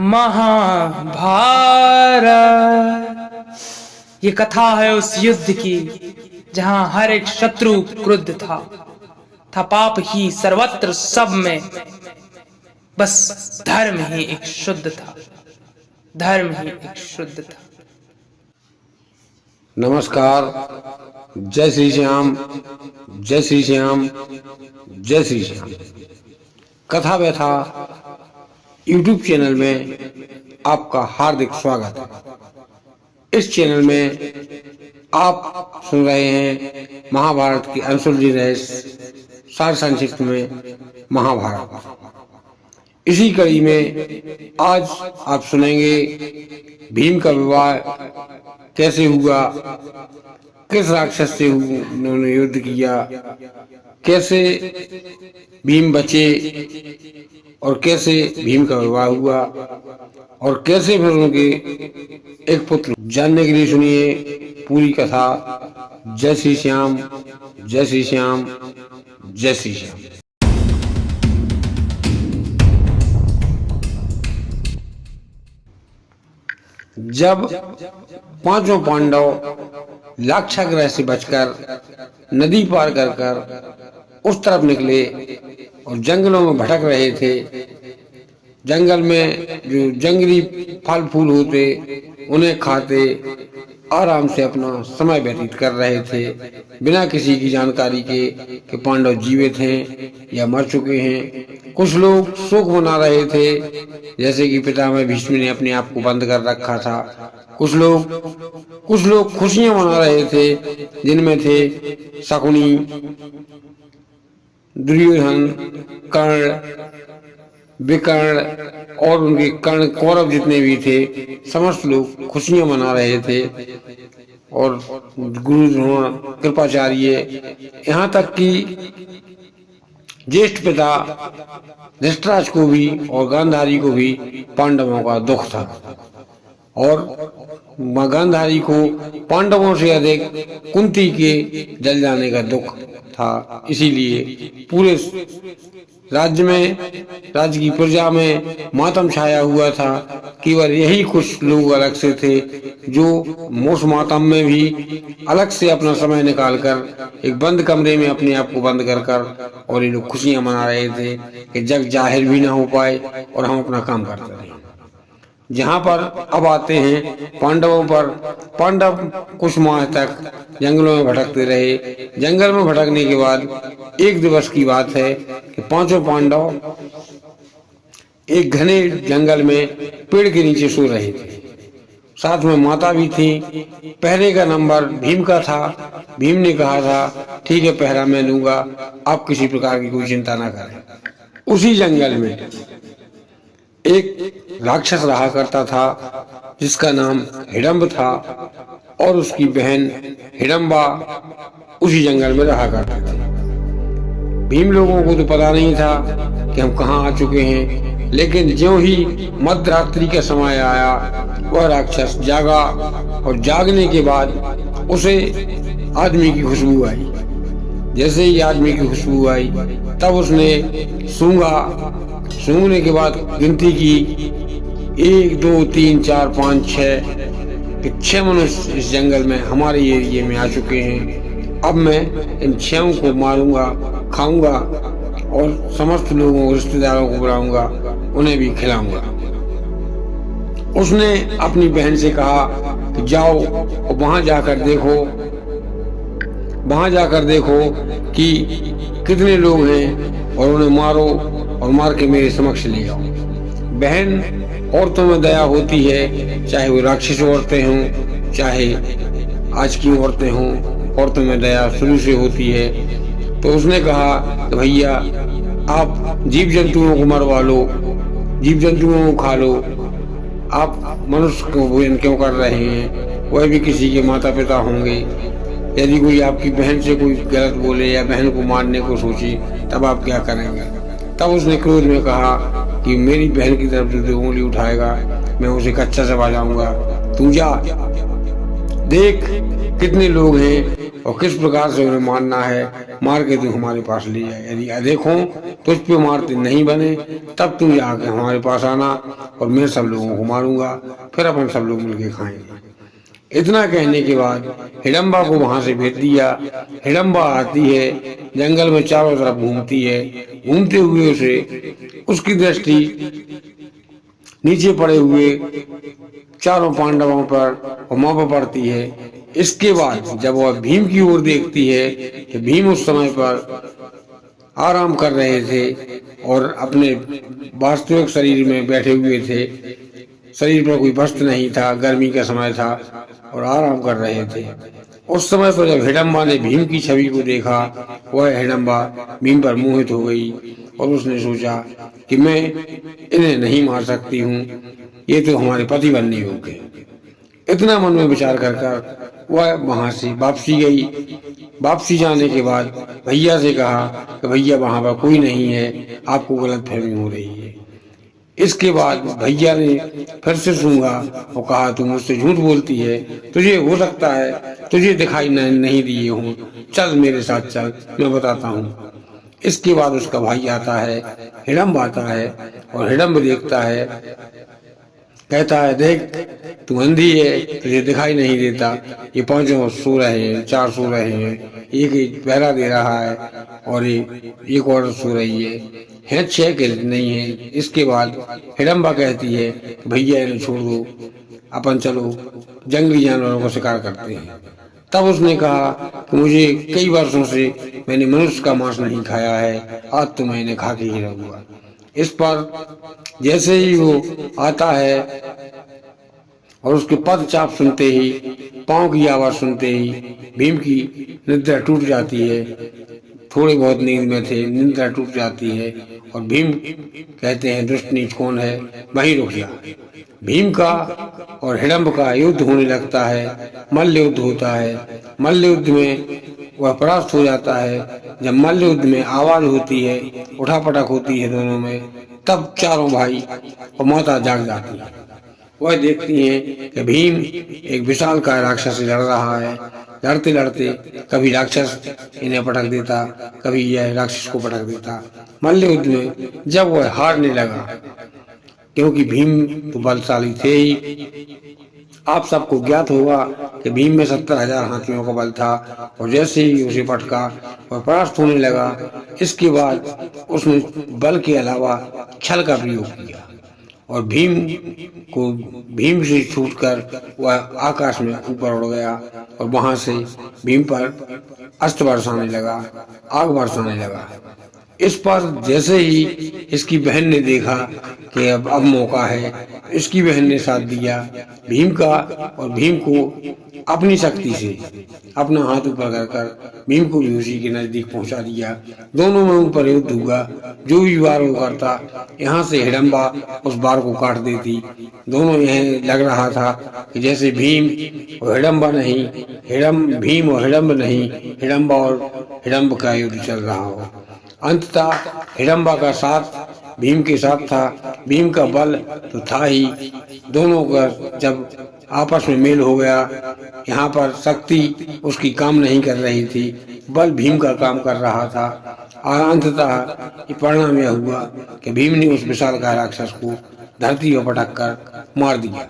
महाभारत। ये कथा है उस युद्ध की जहां हर एक शत्रु क्रुद्ध था पाप ही सर्वत्र सब में, बस धर्म ही एक शुद्ध था, धर्म ही एक शुद्ध था। नमस्कार। जय श्री श्याम, जय श्री श्याम, जय श्री श्याम। कथा व्यथा यूट्यूब चैनल में आपका हार्दिक स्वागत है। इस चैनल में आप सुन रहे हैं महाभारत की अनसुलझी रहस्य सार संक्षिप्त में महाभारत। इसी कड़ी में आज आप सुनेंगे भीम का विवाह कैसे हुआ, किस राक्षस से उन्होंने युद्ध किया, कैसे भीम बचे और कैसे भीम का विवाह हुआ और कैसे फिर उनके एक पुत्र। जानने के लिए सुनिए पूरी कथा। जय श्री श्याम, जय श्री श्याम, जय श्री श्याम। जब पांचों पांडव लाक्षागृह से बचकर नदी पार कर उस तरफ निकले और जंगलों में भटक रहे थे। जंगल में जो जंगली फल फूल होते उन्हें खाते आराम से अपना समय व्यतीत कर रहे थे, बिना किसी की जानकारी के कि पांडव जीवित हैं या मर चुके हैं। कुछ लोग शोक मना रहे थे, जैसे कि पितामह भीष्म ने अपने आप को बंद कर रखा था। कुछ लोग खुशियां मना रहे थे, जिनमें थे शकुनी, दुर्योधन, कर्ण, विकर्ण और उनके कर्ण कौरव जितने भी थे, समस्त लोग खुशियां मना रहे थे। और गुरु द्रोण, कृपाचार्य, यहाँ तक कि ज्येष्ठ पिता धृतराष्ट्र को भी और गांधारी को भी पांडवों का दुख था। और गांधारी को पांडवों से अधिक कुंती के जल जाने का दुख था। इसीलिए पूरे राज्य की प्रजा में मातम छाया हुआ था। केवल यही कुछ लोग अलग से थे जो उस मातम में भी अलग से अपना समय निकालकर एक बंद कमरे में अपने आप को बंद कर और ये लोग खुशियां मना रहे थे कि जग जाहिर भी ना हो पाए और हम अपना काम करते रहे। जहाँ पर अब आते हैं पांडवों पर। पांडव कुछ माह तक जंगलों में भटकते रहे। जंगल में भटकने के बाद एक दिवस की बात है कि पांचों पांडव एक घने जंगल में पेड़ के नीचे सो रहे थे। साथ में माता भी थी। पहरे का नंबर भीम का था। भीम ने कहा था, ठीक है, पहरा मैं लूंगा, आप किसी प्रकार की कोई चिंता ना करें। उसी जंगल में एक राक्षस रहा करता था जिसका नाम हिडम्ब था और उसकी बहन हिडम्बा उसी जंगल में रहा करते थे। भीम लोगों को तो पता नहीं था कि हम कहाँ आ चुके हैं, लेकिन ज्यों ही मध्यरात्रि का समय आया वह राक्षस जागा और जागने के बाद उसे आदमी की खुशबू आई। जैसे ही आदमी की खुशबू आई तब उसने सूंघा। सूंघने के बाद गिनती की 1 2 3 4 5 6 मनुष्य इस जंगल में हमारे एरिया में आ चुके हैं। अब मैं इन 6 को मारूंगा, खाऊंगा और समस्त लोगों को, रिश्तेदारों को बुलाऊंगा, उन्हें भी खिलाऊंगा। उसने अपनी बहन से कहा कि जाओ और वहां जाकर देखो कि कितने लोग हैं और उन्हें मारो और मार के मेरे समक्ष ले आओ। बहन औरतों में दया होती है, चाहे वो राक्षस औरतें हों चाहे आज की औरतें हों, औरतों में दया शुरू से होती है। तो उसने कहा कि भैया आप जीव जंतुओं को मरवा लो, जीव जंतुओं को खा लो, आप मनुष्य को भोजन क्यों कर रहे हैं? वह भी किसी के माता पिता होंगे। यदि कोई आपकी बहन से कोई गलत बोले या बहन को मारने को सोचे तब आप क्या करेंगे? तब उसने क्रोध में कहा कि मेरी बहन की तरफ जो उंगली उठाएगा मैं उसे कच्चा चबा जाऊंगा। तू जा, देख कितने लोग हैं और किस प्रकार से उन्हें मारना है, मार के तू हमारे पास ले जाए। यदि अधिक हो तुझ पे मारते नहीं बने तब तू आके हमारे पास आना और मैं सब लोगों को मारूंगा, फिर अपन सब लोग मिलके खाएंगे। इतना कहने के बाद हिडम्बा को वहां से भेज दिया। हिडम्बा आती है, जंगल में चारों तरफ घूमती है। घूमते हुए उसे उसकी दृष्टि नीचे पड़े हुए चारों पांडवों पर और मां पर पड़ती है। इसके बाद जब वह भीम की ओर देखती है कि भीम उस समय पर आराम कर रहे थे और अपने वास्तविक शरीर में बैठे हुए थे, शरीर पर कोई वस्त्र नहीं था, गर्मी का समय था और आराम कर रहे थे। उस समय पर जब हिडम्बा ने भीम की छवि को देखा, वह हिडम्बा भीम पर मोहित हो गई और उसने सोचा कि मैं इन्हें नहीं मार सकती हूँ, ये तो हमारे पति बनने योग्य। इतना मन में विचार कर वह वहां से वापसी गई। वापसी जाने के बाद भैया से कहा कि भैया वहां पर कोई नहीं है, आपको गलतफहमी हो रही है। इसके बाद भैया ने फिर से सूंघा और कहा तू मुझसे झूठ बोलती है, तुझे हो सकता है तुझे दिखाई नहीं दिए हूँ, चल मेरे साथ चल, मैं बताता हूँ। इसके बाद उसका भाई आता है, हिडम्ब आता है और हिडम्ब देखता है, कहता है देख तू अंधी है, तुझे दिखाई नहीं देता, ये पांचों सो रहे हैं, चार सो रहे हैं, एक पहरा दे रहा है और एक और सो रही है छह के नहीं है। इसके बाद हिडम्बा कहती है भैया इन्हें छोड़ दो, अपन चलो जंगली जानवरों का शिकार करते हैं। तब उसने कहा कि मुझे कई वर्षों से मैंने मनुष्य का मांस नहीं खाया है, आज तो मैं इन्हें खा के ही रहूंगा। इस पर जैसे ही वो आता है और उसके पद चाप सुनते ही, पांव की आवाज सुनते ही भीम की निद्रा टूट जाती है। थोड़ी बहुत नींद में थे, निद्रा टूट जाती है और भीम कहते हैं दुष्ट नीच कौन है, वहीं रुक जा। भीम का और हिडम्ब का युद्ध होने लगता है, मल्ल युद्ध होता है। मल्ल युद्ध में वह परास्त हो जाता है। जब मल्ल युद्ध में आवाज होती है, उठापटक होती है दोनों में, तब चारों भाई और माता जाग जाती है। वह देखती हैं कि भीम एक विशालकाय राक्षस से लड़ रहा है। लड़ते लड़ते कभी राक्षस इन्हें पटक देता, कभी यह राक्षस को पटक देता। मल्ल युद्ध में जब वह हारने लगा, क्योंकि भीम तो बलशाली थे ही, आप सबको ज्ञात होगा कि भीम में 70,000 हाथियों का बल था और जैसे ही उसे पटका और परास्त होने लगा, इसके बाद उसने बल के अलावा छल का प्रयोग किया और भीम से छूटकर वह आकाश में ऊपर उड़ गया और वहां से भीम पर अस्त्र बरसाने लगा, आग बरसाने लगा। इस पर जैसे ही इसकी बहन ने देखा कि अब मौका है, इसकी बहन ने साथ दिया भीम का और भीम को अपनी शक्ति से अपना हाथ ऊपर कर भीम को भी उसी के नजदीक पहुंचा दिया। दोनों में ऊपर युद्ध हुआ। जो भी वार वो करता, यहाँ से हिडम्बा उस बार को काट देती। दोनों यह लग रहा था कि जैसे भीम और हिडम्बा नहीं, भीम और हिडम्ब नहीं, हिडम्बा और हिडम्ब का युद्ध चल रहा हो। अंततः हिडम्बा का साथ भीम के साथ था, भीम का बल तो था ही। दोनों का जब आपस में मेल हो गया, यहाँ पर शक्ति उसकी काम नहीं कर रही थी, बल भीम का काम कर रहा था और अंततः परिणाम यह हुआ कि भीम ने उस विशालकाय राक्षस को धरती पर पटक कर मार दिया।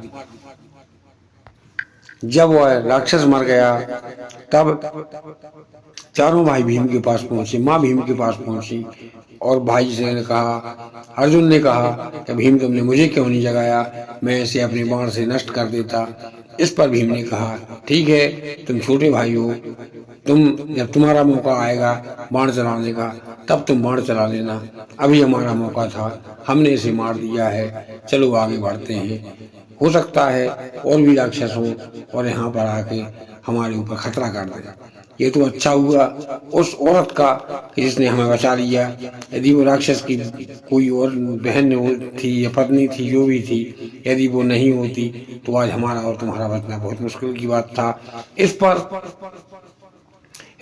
जब वह राक्षस मर गया, तब चारों भाई भीम के पास पहुंचे, माँ भीम के पास पहुंची और भाई से ने कहा, अर्जुन ने कहा कि भीम तुमने मुझे क्यों नहीं जगाया, मैं इसे अपने बाण से नष्ट कर देता। इस पर भीम ने कहा ठीक है, तुम छोटे भाई हो, जब तुम्हारा मौका आएगा बाण चलाने का तब तुम बाण चला लेना, अभी हमारा मौका था, हमने इसे मार दिया है, चलो आगे बढ़ते हैं। हो सकता है और भी राक्षस हो और यहाँ पर आके हमारे ऊपर खतरा कर दे। ये तो अच्छा हुआ उस औरत का जिसने हमें बचा लिया। यदि वो राक्षस की कोई और बहन थी या पत्नी थी, जो भी थी, यदि वो नहीं होती तो आज हमारा और तुम्हारा बचना बहुत मुश्किल की बात था। इस पर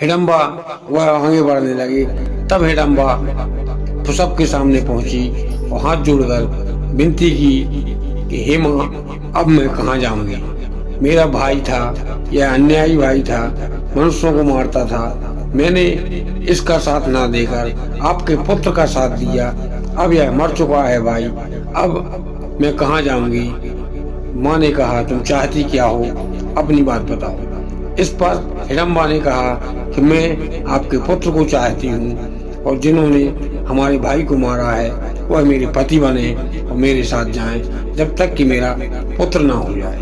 हिडम्बा वह आगे बढ़ने लगी। तब हिडम्बा तो सबके सामने पहुंची और हाथ जोड़कर विनती की कि हे माँ, अब मैं कहाँ जाऊंगी, मेरा भाई था, यह अन्यायी भाई था, मनुष्यों को मारता था। मैंने इसका साथ ना देकर आपके पुत्र का साथ दिया। अब यह मर चुका है भाई, अब मैं कहाँ जाऊंगी। माँ ने कहा, तुम चाहती क्या हो, अपनी बात बताओ। इस पर हिडम्बा ने कहा कि मैं आपके पुत्र को चाहती हूँ और जिन्होंने हमारे भाई को मारा है वह मेरे पति बने और मेरे साथ जाएं जब तक कि मेरा पुत्र ना हो जाए,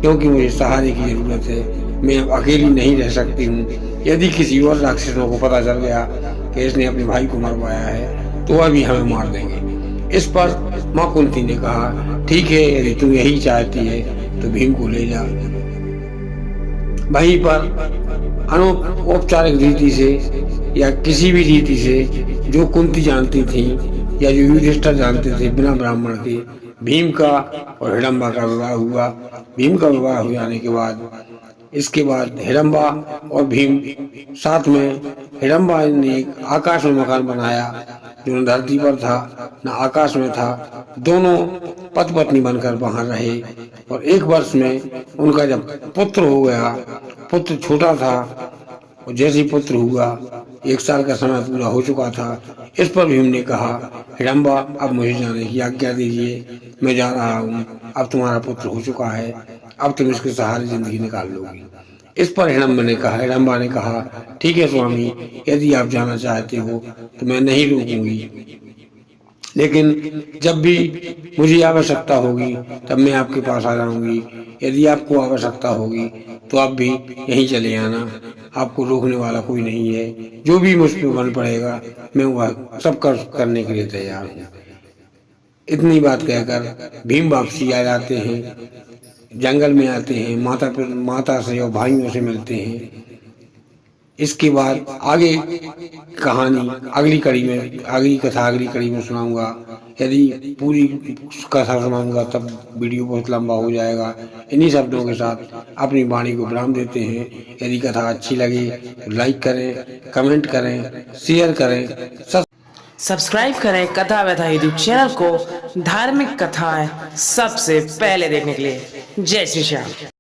क्योंकि मुझे सहारे की जरूरत है। मैं अब अकेली नहीं रह सकती हूँ। यदि किसी और राक्षसों को पता चल गया कि इसने अपने भाई को मरवाया है तो वह भी हमें मार देंगे। इस पर माँ कुंती ने कहा, ठीक है, यदि तू यही चाहती है तो भीम को ले जा। वहीं पर अनौपचारिक रीति से या किसी भी रीति से जो कुंती जानती थी या जो युधिष्ठिर जानते थे बिना ब्राह्मण के, भीम का और हिडम्बा का विवाह हुआ। भीम का विवाह हो जाने के बाद इसके बाद हिडम्बा और भीम साथ में, हिडम्बा ने एक आकाश में मकान बनाया जो न धरती पर था न आकाश में था। दोनों पति पत्नी बनकर वहां रहे और 1 वर्ष में उनका जब पुत्र हो गया, पुत्र छोटा था और जैसे ही पुत्र हुआ 1 साल का समय पूरा हो चुका था। इस पर भीम ने कहा, हिडम्बा अब मुझे जाने की आज्ञा दीजिए, मैं जा रहा हूँ, अब तुम्हारा पुत्र हो चुका है, अब तुम इसके सहारे जिंदगी निकाल लोगी। इस पर हिडम्बा ने कहा, ठीक है स्वामी, यदि आप जाना चाहते हो तो मैं नहीं रोकूंगी, लेकिन जब भी मुझे आवश्यकता होगी तब मैं आपके पास आ जाऊंगी। यदि आपको आवश्यकता होगी तो आप भी यहीं चले आना, आपको रोकने वाला कोई नहीं है। जो भी मुझ पर बन पड़ेगा मैं वह सब करने के लिए तैयार हूँ। इतनी बात कहकर भीम वापसी आ जाते हैं, जंगल में आते हैं, माता से और भाइयों से मिलते हैं। इसके बाद आगे कहानी अगली कड़ी में सुनाऊंगा। यदि पूरी कथा सुनाऊंगा तब वीडियो बहुत लंबा हो जाएगा। इन्हीं शब्दों के साथ अपनी वाणी को विराम देते हैं। यदि कथा अच्छी लगे तो लाइक करें, कमेंट करें, शेयर करें, सब्सक्राइब करें कथा व्यथा यूट्यूब चैनल को धार्मिक कथाएं सबसे पहले देखने के लिए। जय श्री श्याम।